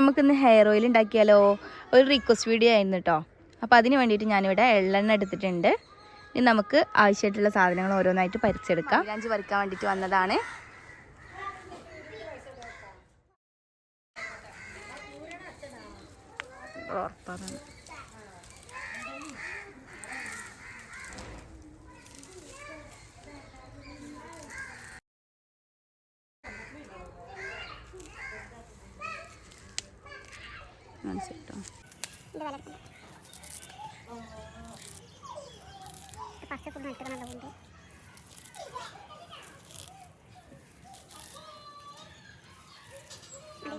നമുക്കിന്ന് hair oil ഉണ്ടാക്കിയാലോ? ഒരു റിക്വസ്റ്റ് വീഡിയോ ആയിരുന്നു കേട്ടോ. അപ്പോൾ അതിന് വേണ്ടിയിട്ട് ഞാനിവിടെ എള്ളെണ്ണ എടുത്തിട്ടുണ്ട്. ഇനി നമുക്ക് ആവശ്യമായിട്ടുള്ള സാധനങ്ങൾ ഓരോന്നായിട്ട് പരിച്ചെടുക്കാം. മൈലാഞ്ചി പറിക്കാൻ വേണ്ടിയിട്ട് വന്നതാണ്.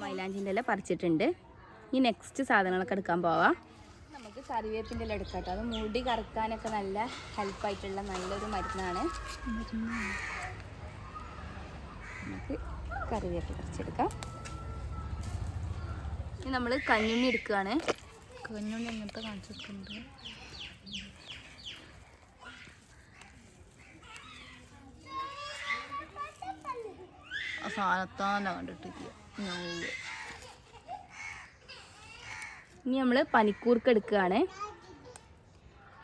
മൈലാഞ്ചിൻ്റെ ഇല പറിച്ചിട്ടുണ്ട്. ഈ നെക്സ്റ്റ് സാധനങ്ങളൊക്കെ എടുക്കാൻ പോവാം. നമുക്ക് കറിവേപ്പിൻ്റെ ഇല എടുക്കാം കേട്ടോ. അത് മുടി കറക്കാനൊക്കെ നല്ല ഹെൽപ്പായിട്ടുള്ള നല്ലൊരു മരുന്നാണ്. നമുക്ക് കറിവേപ്പ് പറിച്ചെടുക്കാം. ഇനി നമ്മൾ കഞ്ഞുണ്ണി എടുക്കുകയാണ്. കഞ്ഞുണ്ണി അങ്ങനത്തെ കാണിച്ചെടുക്കുന്നുണ്ട്. ആ സാധനത്താനെ കണ്ടിട്ടില്ല. ഇനി നമ്മൾ പനിക്കൂർക്ക എടുക്കുകയാണ്.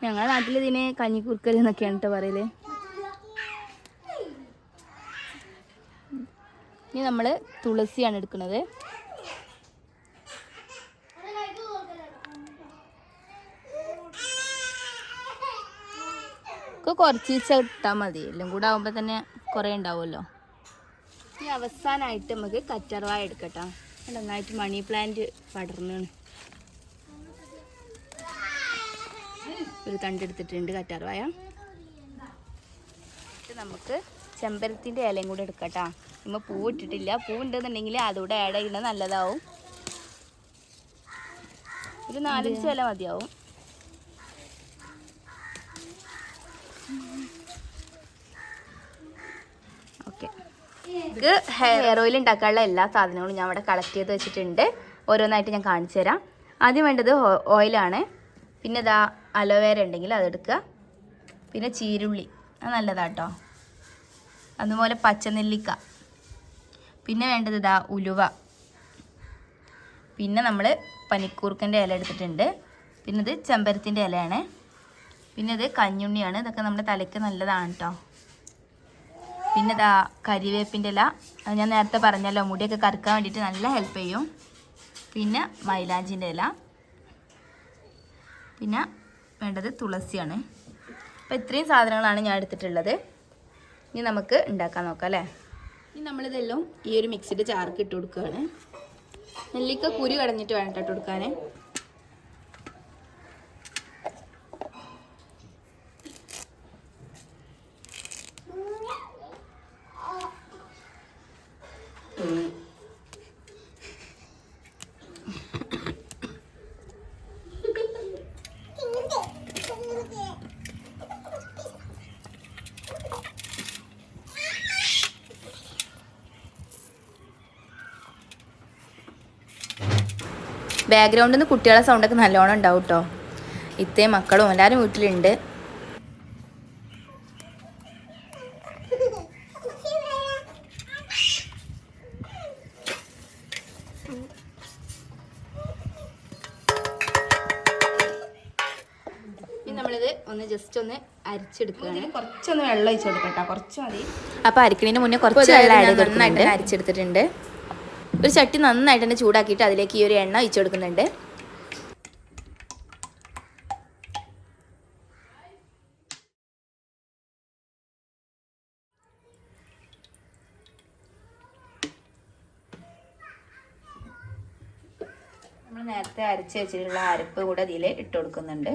ഞങ്ങളുടെ നാട്ടിൽ ഇതിന് കഞ്ഞിക്കൂർക്കൽ എന്നൊക്കെയാണ് കേട്ടോ പറയല്. ഇനി നമ്മൾ തുളസിയാണ് എടുക്കുന്നത്. കുറച്ച് ഇട്ടാൽ മതി, എല്ലാം കൂടെ ആകുമ്പോൾ തന്നെ കുറേ ഉണ്ടാവുമല്ലോ. ഇനി അവസാനമായിട്ട് നമുക്ക് കറ്റർവായ എടുക്കട്ടോ. നന്നായിട്ട് മണി പ്ലാന്റ് പടർന്നാണ്. ഒരു തണ്ടെടുത്തിട്ടുണ്ട് കറ്റാർവായ. നമുക്ക് ചെമ്പരത്തിൻ്റെ ഇലയും കൂടെ എടുക്കട്ടോ. നമ്മൾ പൂ ഇട്ടിട്ടില്ല. പൂ ഉണ്ടെന്നുണ്ടെങ്കിൽ അതുകൂടെ ആഡ് ചെയ്യുന്നത് നല്ലതാവും. ഒരു 4-5 ഇല മതിയാവും. ഓക്കെ, ഇത് ഹെയർ ഓയിൽ ഉണ്ടാക്കാനുള്ള എല്ലാ സാധനങ്ങളും ഞാൻ ഇവിടെ കളക്ട് ചെയ്ത് വെച്ചിട്ടുണ്ട്. ഓരോന്നായിട്ട് ഞാൻ കാണിച്ചു തരാം. ആദ്യം വേണ്ടത് ഓയിലാണ്. പിന്നെ ഇതാ അലോവേര ഉണ്ടെങ്കിൽ അതെടുക്കുക. പിന്നെ ചീരുള്ളി, അത് നല്ലതാട്ടോ. അതുപോലെ പച്ചനെല്ലിക്ക. പിന്നെ വേണ്ടത് ഇതാ ഉലുവ. പിന്നെ നമ്മൾ പനിക്കൂർക്കൻ്റെ ഇല എടുത്തിട്ടുണ്ട്. പിന്നെ ഇത് ചെമ്പരത്തിൻ്റെ ഇലയാണ്. പിന്നെ ഇത് കഞ്ഞുണ്ണിയാണ്. ഇതൊക്കെ നമ്മുടെ തലയ്ക്ക് നല്ലതാണ് കേട്ടോ. പിന്നെ ഇതാ കരിവേപ്പിൻ്റെ ഇല. ഞാൻ നേരത്തെ പറഞ്ഞല്ലോ, മുടിയൊക്കെ കറുക്കാൻ വേണ്ടിയിട്ട് നല്ല ഹെൽപ്പ് ചെയ്യും. പിന്നെ മൈലാഞ്ചിൻ്റെ ഇല. പിന്നെ വേണ്ടത് തുളസിയാണ്. അപ്പോൾ ഇത്രയും സാധനങ്ങളാണ് ഞാൻ എടുത്തിട്ടുള്ളത്. ഇനി നമുക്ക് ഉണ്ടാക്കാൻ നോക്കാം അല്ലേ. ഇനി നമ്മളിതെല്ലാം ഈ ഒരു മിക്സിയുടെ ചാർക്ക് ഇട്ട് കൊടുക്കുകയാണ്. നെല്ലിക്ക കുരു കടഞ്ഞിട്ട് വേണം ഇട്ട് കൊടുക്കാൻ. ബാക്ക്ഗ്രൗണ്ടിൽ നിന്ന് കുട്ടികളെ സൗണ്ടൊക്കെ നല്ലോണം ഉണ്ടാവും കേട്ടോ. ഇത്രയും മക്കളും എല്ലാവരും വീട്ടിലുണ്ട്. ഇനി നമ്മളിത് ഒന്ന് ജസ്റ്റ് ഒന്ന് അരിച്ചെടുക്കുകയാണ്. കുറച്ചൊന്ന് വെള്ളം ഒഴിച്ച് കൊടുക്കട്ടോ, കുറച്ച് മതി. അപ്പോൾ അരിക്കണതിന് മുന്നേ കുറച്ച് വെള്ളം നന്നായിട്ട് അരിച്ചെടുത്തിട്ടുണ്ട്. ഒരു ചട്ടി നന്നായിട്ട് തന്നെ ചൂടാക്കിയിട്ട് അതിലേക്ക് ഈ ഒരു എണ്ണ ഒഴിച്ചു കൊടുക്കുന്നുണ്ട്. നമ്മൾ നേരത്തെ അരച്ച് വെച്ചിട്ടുള്ള അരപ്പ് കൂടെ ഇതിൽ ഇട്ട് കൊടുക്കുന്നുണ്ട്.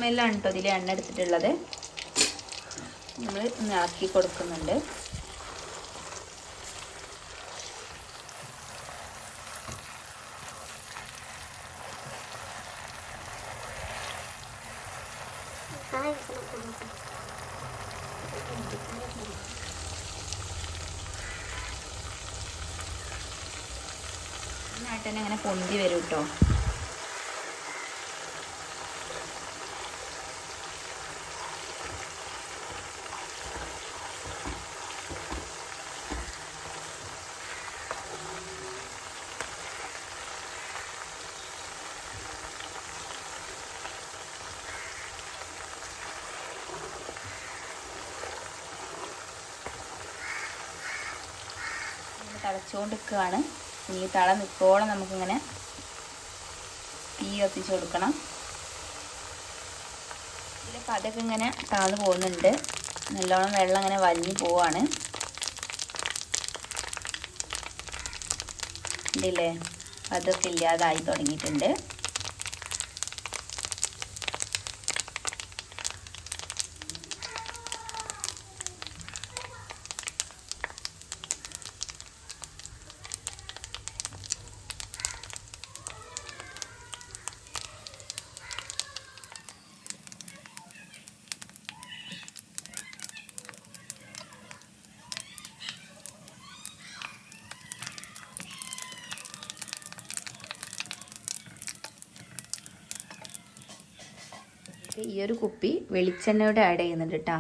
ml ആണ് കേട്ടോ ഇതിൽ എണ്ണ എടുത്തിട്ടുള്ളത്. നമ്മൾ ഒന്ന് ഇളക്കി കൊടുക്കുന്നുണ്ട്. നന്നായിട്ട് തന്നെ ഇങ്ങനെ പൊന്തി വരും കേട്ടോ. തിളച്ചുകൊണ്ടിരിക്കുകയാണ്. ഈ തള നിൽക്കോളം നമുക്കിങ്ങനെ തീ കത്തിച്ച് കൊടുക്കണം. ഇതിൽ പതൊക്കെ ഇങ്ങനെ താഴ്ന്നു പോകുന്നുണ്ട്. നല്ലോണം വെള്ളം ഇങ്ങനെ വലിഞ്ഞു പോവാണ്. ഇതില്ലേ അതൊക്കെ ഇല്ലാതായി തുടങ്ങിയിട്ടുണ്ട്. ഈ ഒരു കുപ്പി വെളിച്ചെണ്ണയോടെ ആഡ് ചെയ്യുന്നുണ്ട് കേട്ടോ.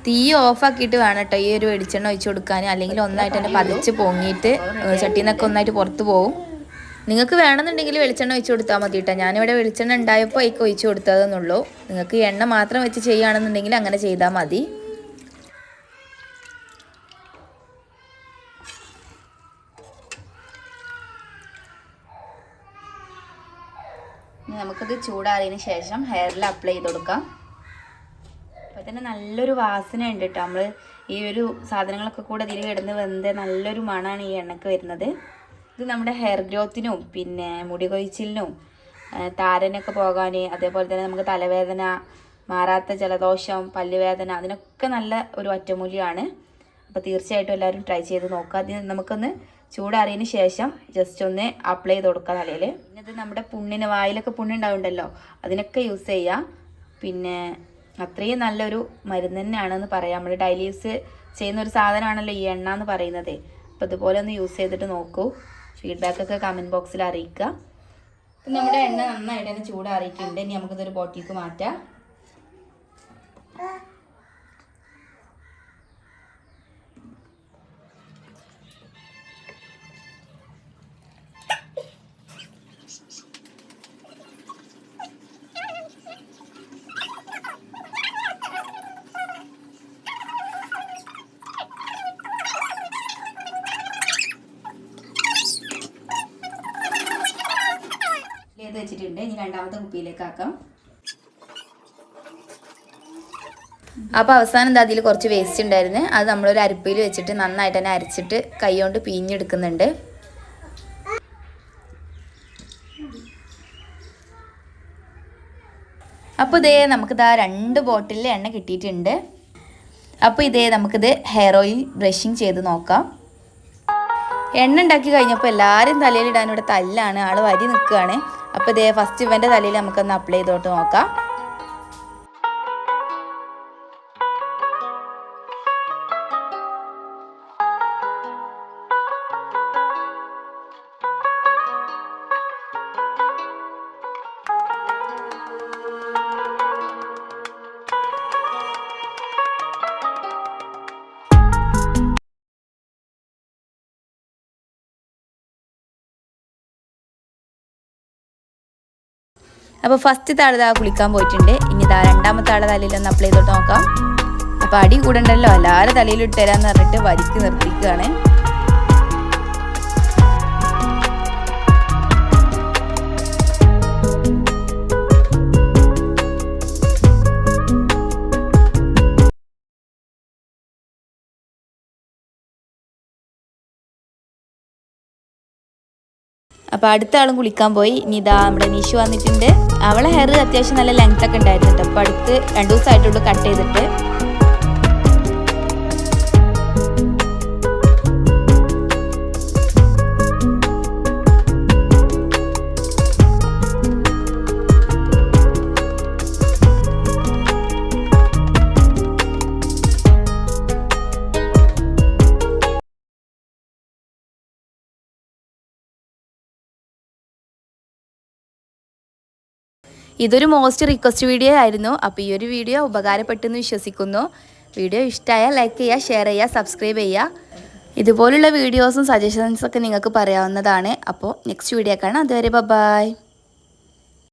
തീ ഓഫാക്കിയിട്ട് വേണം കേട്ടോ ഈ ഒരു വെളിച്ചെണ്ണ ഒഴിച്ച് കൊടുക്കാൻ. അല്ലെങ്കിൽ ഒന്നായിട്ട് തന്നെ പതിച്ച് പൊങ്ങിയിട്ട് ചട്ടിയിൽ നിന്നൊക്കെ ഒന്നായിട്ട് പുറത്ത് പോകും. നിങ്ങൾക്ക് വേണമെന്നുണ്ടെങ്കിൽ വെളിച്ചെണ്ണ ഒഴിച്ച് കൊടുത്താൽ മതി കേട്ടോ. ഞാനിവിടെ വെളിച്ചെണ്ണ ഉണ്ടായപ്പോൾ അതിക്ക് ഒഴിച്ച് കൊടുത്തതെന്നുള്ളൂ. നിങ്ങൾക്ക് എണ്ണ മാത്രം വെച്ച് ചെയ്യുകയാണെന്നുണ്ടെങ്കിൽ അങ്ങനെ ചെയ്താൽ മതി. ഇനി നമുക്കത് ചൂടാറിയതിന് ശേഷം ഹെയറിൽ അപ്ലൈ ചെയ്ത് കൊടുക്കാം. അപ്പോൾ തന്നെ നല്ലൊരു വാസന ഉണ്ട് കേട്ടോ. നമ്മൾ ഈ ഒരു സാധനങ്ങളൊക്കെ കൂടെ ഇതിൽ കിടന്ന് വെന്ത് നല്ലൊരു മണമാണ് ഈ എണ്ണക്ക് വരുന്നത്. ഇത് നമ്മുടെ ഹെയർ ഗ്രോത്തിനും പിന്നെ മുടി കൊഴിച്ചിലിനും താരനൊക്കെ പോകാൻ, അതേപോലെ തന്നെ നമുക്ക് തലവേദന, മാറാത്ത ജലദോഷം, പല്ലുവേദന, അതിനൊക്കെ നല്ല ഒരു ഒറ്റമൂലിയാണ്. അപ്പോൾ തീർച്ചയായിട്ടും എല്ലാവരും ട്രൈ ചെയ്ത് നോക്കുക. അതിന് നമുക്കൊന്ന് ചൂടാറിയതിന് ശേഷം ജസ്റ്റ് ഒന്ന് അപ്ലൈ ചെയ്ത് കൊടുക്കുക തലയിൽ. പിന്നെ ഇത് നമ്മുടെ പുണ്ണിന്, വായിലൊക്കെ പുണ്ണുണ്ടാവുണ്ടല്ലോ, അതിനൊക്കെ യൂസ് ചെയ്യുക. പിന്നെ അത്രയും നല്ലൊരു മരുന്ന് തന്നെയാണെന്ന് പറയാം. നമ്മൾ ഡെയിലി യൂസ് ചെയ്യുന്ന ഒരു സാധനമാണല്ലോ ഈ എണ്ണ എന്ന് പറയുന്നത്. അപ്പോൾ ഇതുപോലെ ഒന്ന് യൂസ് ചെയ്തിട്ട് നോക്കൂ. ഫീഡ്ബാക്കൊക്കെ കമൻറ്റ് ബോക്സിൽ അറിയിക്കുക. അപ്പം നമ്മുടെ എണ്ണ നന്നായിട്ട് തന്നെ ചൂടാറിയിട്ടുണ്ട്. ഇനി നമുക്കിതൊരു ബോട്ടിലേക്ക് മാറ്റാം. വെച്ചിട്ടുണ്ട്. ഇനി രണ്ടാമത്തെ കുപ്പിയിലേക്ക് ആക്കാം. അപ്പോൾ അവസാനം എന്താ അതിൽ കുറച്ച് വേസ്റ്റ് ഉണ്ടായിരുന്നു. അത് നമ്മളൊരു അരിപ്പയിൽ വെച്ചിട്ട് നന്നായിട്ട് തന്നെ അരിച്ചിട്ട് കൈ കൊണ്ട് പിഴിഞ്ഞെടുക്കുന്നുണ്ട്. അപ്പോൾ ഇതേ നമുക്കിതാ 2 ബോട്ടിലിൽ എണ്ണ കിട്ടിയിട്ടുണ്ട്. അപ്പോൾ ഇതേ നമുക്കിത് ഹെയർ ഓയിൽ ബ്രഷിങ് ചെയ്ത് നോക്കാം. എണ്ണ ഉണ്ടാക്കി കഴിഞ്ഞപ്പോൾ എല്ലാവരും തലയിലിടാൻ ഇവിടെ തല്ലാണ്. ആൾ വരി നിൽക്കുകയാണ്. അപ്പോൾ ഇതേ ഫസ്റ്റ് ഇവൻ്റെ തലയിൽ നമുക്കൊന്ന് അപ്ലൈ ചെയ്തോട്ട് നോക്കാം. അപ്പോൾ ഫസ്റ്റ് താഴെ കുളിക്കാൻ പോയിട്ടുണ്ട്. ഇനി ഇതാ രണ്ടാമത്തെ ആളെ തലയിലൊന്ന് അപ്ലൈ ചെയ്തോട്ട് നോക്കാം. അപ്പോൾ അടി കൂടണ്ടല്ലോ, എല്ലാവരും തലയിലിട്ട് തരാമെന്ന് പറഞ്ഞിട്ട് വരിക്ക് നിർത്തിക്കുകയാണ്. അപ്പോൾ അടുത്ത ആളും കുളിക്കാൻ പോയി. ഇനി ഇതാ നമ്മുടെ നിഷു വന്നിട്ടുണ്ട്. അവളെ ഹെയർ അത്യാവശ്യം നല്ല ലെങ്ത് ഒക്കെ ഉണ്ടായിരുന്നു കേട്ടോ. അപ്പോൾ അടുത്ത് 2 ദിവസമായിട്ടുള്ളൂ കട്ട് ചെയ്തിട്ട്. ഇതൊരു മോസ്റ്റ് റിക്വസ്റ്റ് വീഡിയോ ആയിരുന്നു. അപ്പോൾ ഈ ഒരു വീഡിയോ ഉപകാരപ്പെട്ടെന്ന് വിശ്വസിക്കുന്നു. വീഡിയോ ഇഷ്ടമായാൽ ലൈക്ക് ചെയ്യുക, ഷെയർ ചെയ്യുക, സബ്സ്ക്രൈബ് ചെയ്യുക. ഇതുപോലുള്ള വീഡിയോസും സജഷൻസൊക്കെ നിങ്ങൾക്ക് പറയാവുന്നതാണ്. അപ്പോൾ നെക്സ്റ്റ് വീഡിയോ കാണാം. അതുവരെ ബൈ.